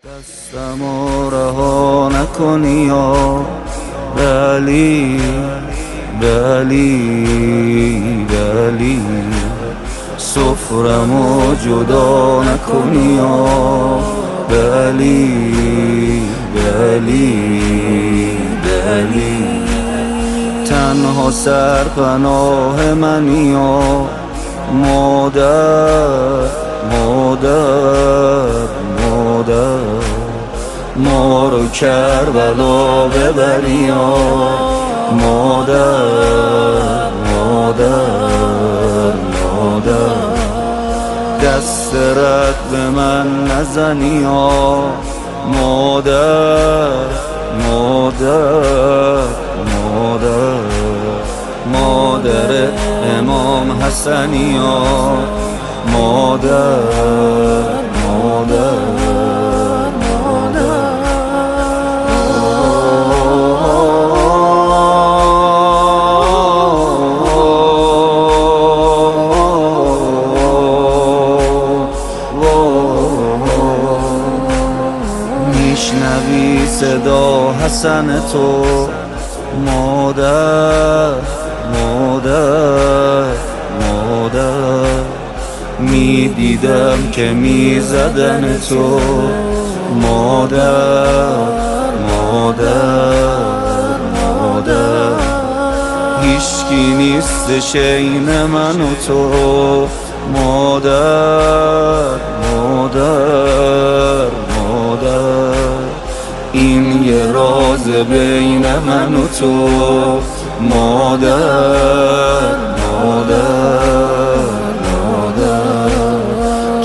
دستمو رها نکنی یا بلی سفرمو جدا نکنی یا بلی تنها سرپناه منی یا مادر ما رو کربلا ببری یا مادر دست رد به من نزنی یا مادر امام حسنی یا مادر میشنوی صدا حسن تو مادر میدیدم که میزدن تو مادر هیچکی نیستش این من و تو مادر این یه راز بین من و تو مادر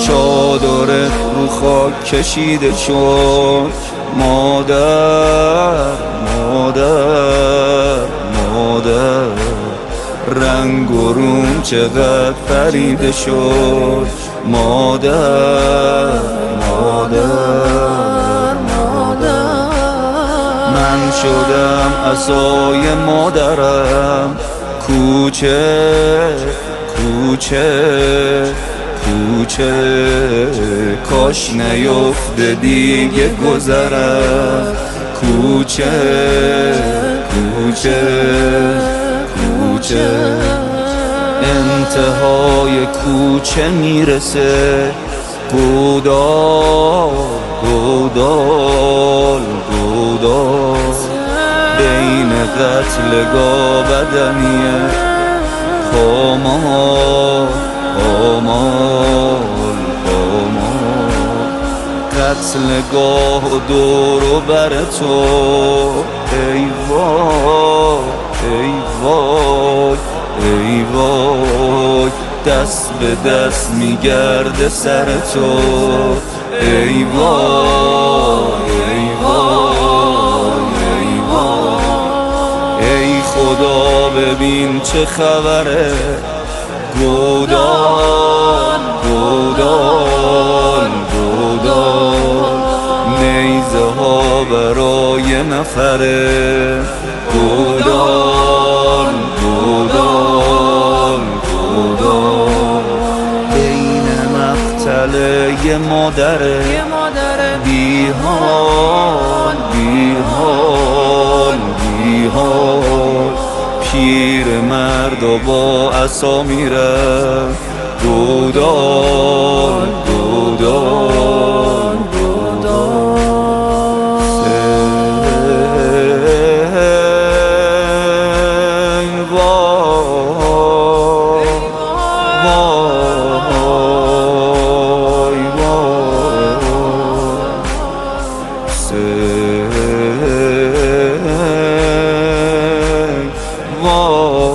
چادرت رو خاک کشیده شد مادر رنگ و روم چقدر پریده شد مادر من شدم عصای مادرم کوچه کاش نیفته دیگه گذرم کوچه انتهای کوچه میرسه گودال بین قتلگاه بدنیه پامال قتلگاه و دور و بر تو ای وای دست به دست میگرده سر تو ای وای ای خدا ببین چه خبره گودال نیزه ها برای نفره گودال بین مقتله یه مادره بیحال پیر مرد و با عصا میره گودال وای